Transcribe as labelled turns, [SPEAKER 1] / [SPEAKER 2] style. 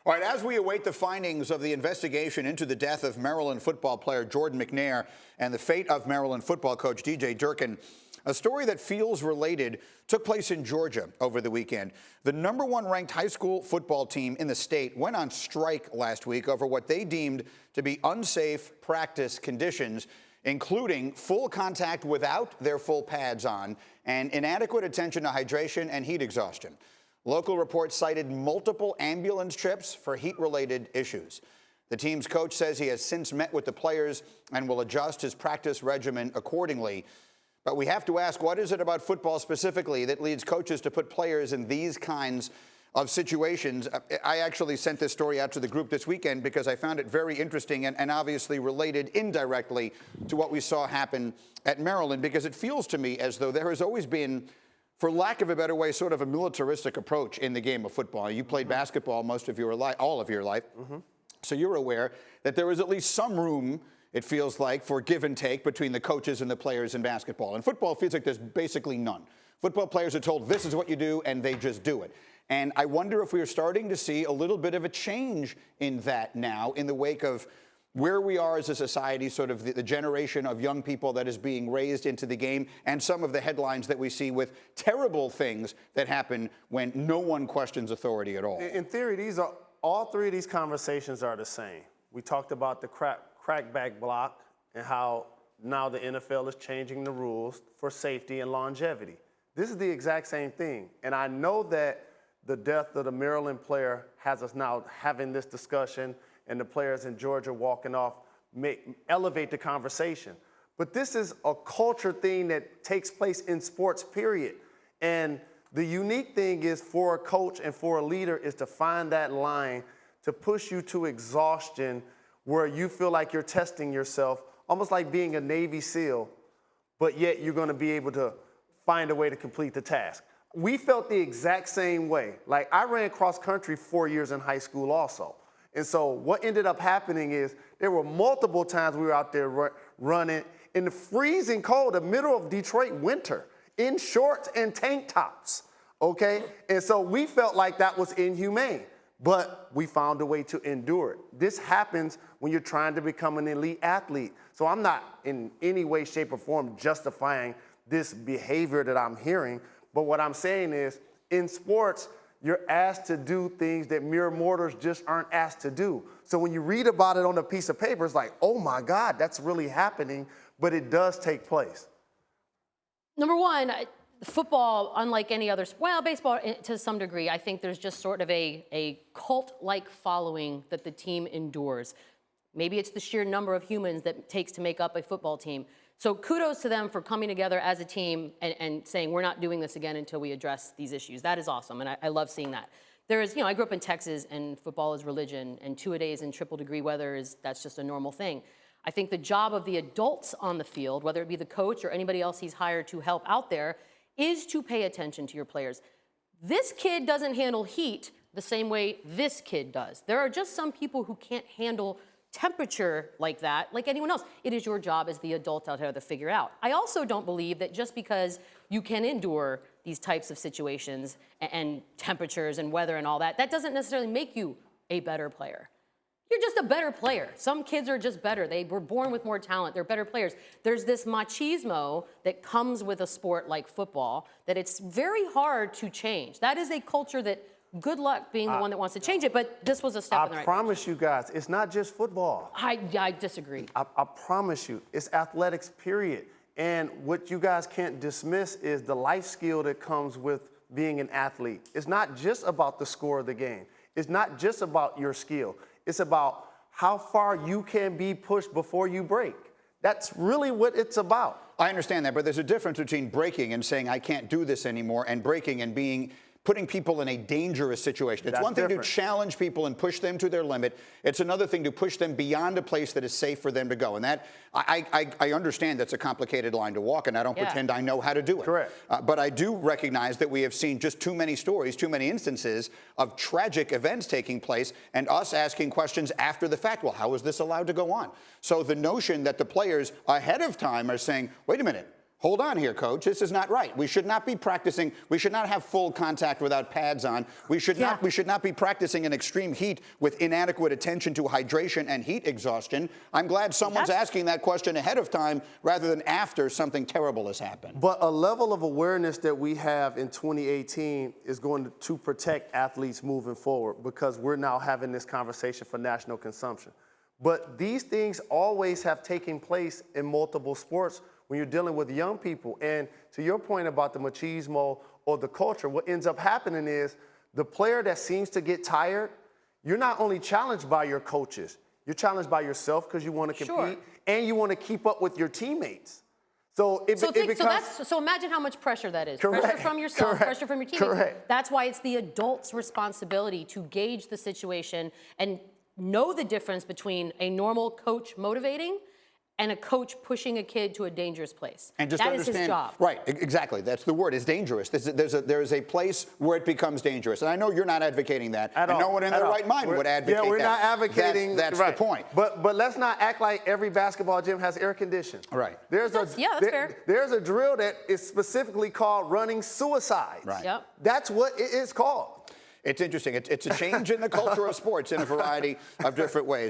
[SPEAKER 1] All right, as we await the findings of the investigation into the death of Maryland football player Jordan McNair and the fate of Maryland football coach DJ Durkin, a story that feels related took place in Georgia over the weekend. The #1 ranked high school football team in the state went on strike last week over what they deemed to be unsafe practice conditions, including full contact without their full pads on and inadequate attention to hydration and heat exhaustion. Local reports cited multiple ambulance trips for heat-related issues. The team's coach says he has since met with the players and will adjust his practice regimen accordingly. But we have to ask, what is it about football specifically that leads coaches to put players in these kinds of situations? I actually sent this story out to the group this weekend because I found it very interesting and obviously related indirectly to what we saw happen at Maryland, because it feels to me as though there has always been, for lack of a better way, sort of a militaristic approach in the game of football. You played basketball most of your life, all of your life. So you're aware that there is at least some room, it feels like, for give and take between the coaches and the players in basketball. In football, it feels like there's basically none. Football players are told this is what you do, and they just do it. And I wonder if we are starting to see a little bit of a change in that now in the wake of where we are as a society, sort of the generation of young people that is being raised into the game, and some of the headlines that we see with terrible things that happen when no one questions authority at all.
[SPEAKER 2] In theory, all three of these conversations are the same. We talked about the crackback block and how now the NFL is changing the rules for safety and longevity. This is the exact same thing. And I know that the death of the Maryland player has us now having this discussion, and the players in Georgia walking off elevate the conversation. But this is a culture thing that takes place in sports, period. And the unique thing is for a coach and for a leader is to find that line to push you to exhaustion where you feel like you're testing yourself, almost like being a Navy SEAL, but yet you're gonna be able to find a way to complete the task. We felt the exact same way. Like, I ran cross country 4 years in high school also. And so what ended up happening is there were multiple times we were out there running in the freezing cold, the middle of Detroit winter, in shorts and tank tops, okay? And so we felt like that was inhumane, but we found a way to endure it. This happens when you're trying to become an elite athlete. So I'm not in any way, shape, or form justifying this behavior that I'm hearing, but what I'm saying is, in sports, you're asked to do things that mere mortals just aren't asked to do. So when you read about it on a piece of paper, it's like, oh my God, that's really happening, but it does take place.
[SPEAKER 3] Number one, football, unlike any other, well, baseball to some degree, I think there's just sort of a cult-like following that the team endures. Maybe it's the sheer number of humans that it takes to make up a football team. So kudos to them for coming together as a team and saying, we're not doing this again until we address these issues. That is awesome, and I love seeing that. There is, I grew up in Texas, and football is religion, and two-a-days in triple-degree weather that's just a normal thing. I think the job of the adults on the field, whether it be the coach or anybody else he's hired to help out there, is to pay attention to your players. This kid doesn't handle heat the same way this kid does. There are just some people who can't handle temperature like that, like anyone else. It is your job as the adult out there to figure out. I also don't believe that just because you can endure these types of situations and temperatures and weather and all that, that doesn't necessarily make you a better player. You're just a better player. Some kids are just better. They were born with more talent. They're better players. There's this machismo that comes with a sport like football that it's very hard to change. That is a culture that, good luck being the one that wants to change it, but this was a step in the right direction.
[SPEAKER 2] I promise you guys, it's not just football.
[SPEAKER 3] I disagree.
[SPEAKER 2] I promise you, it's athletics, period. And what you guys can't dismiss is the life skill that comes with being an athlete. It's not just about the score of the game. It's not just about your skill. It's about how far you can be pushed before you break. That's really what it's about.
[SPEAKER 1] I understand that, but there's a difference between breaking and saying I can't do this anymore and breaking and putting people in a dangerous situation. It's one thing to challenge people and push them to their limit. It's another thing to push them beyond a place that is safe for them to go. And that, I understand that's a complicated line to walk, and I don't pretend I know how to do it.
[SPEAKER 2] Correct.
[SPEAKER 1] But I do recognize that we have seen just too many stories, too many instances of tragic events taking place, and us asking questions after the fact. Well, how is this allowed to go on? So the notion that the players ahead of time are saying, wait a minute, hold on here, coach, this is not right. We should not be practicing, we should not have full contact without pads on. We should not be practicing in extreme heat with inadequate attention to hydration and heat exhaustion. I'm glad someone's asking that question ahead of time rather than after something terrible has happened.
[SPEAKER 2] But a level of awareness that we have in 2018 is going to protect athletes moving forward, because we're now having this conversation for national consumption. But these things always have taken place in multiple sports when you're dealing with young people. And to your point about the machismo or the culture, what ends up happening is the player that seems to get tired, you're not only challenged by your coaches, you're challenged by yourself because you want to compete and you want to keep up with your teammates. So
[SPEAKER 3] so imagine how much pressure that is. Pressure from yourself, pressure from your teammates. That's why it's the adult's responsibility to gauge the situation and know the difference between a normal coach motivating and a coach pushing a kid to a dangerers place.
[SPEAKER 1] And just
[SPEAKER 3] that
[SPEAKER 1] understand,
[SPEAKER 3] is his job.
[SPEAKER 1] Right, exactly. That's the word. It's dangerous. There is a place where it becomes dangerous. And I know you're not advocating that. And no one in their right mind would advocate that.
[SPEAKER 2] Yeah, we're not advocating.
[SPEAKER 1] That's the point.
[SPEAKER 2] But let's not act like every basketball gym has air conditioning.
[SPEAKER 1] Right.
[SPEAKER 2] That's
[SPEAKER 3] fair.
[SPEAKER 2] There's a drill that is specifically called running suicides.
[SPEAKER 1] Right.
[SPEAKER 3] Yep.
[SPEAKER 2] That's what it is called.
[SPEAKER 1] It's interesting. It's a change in the culture of sports in a variety of different ways.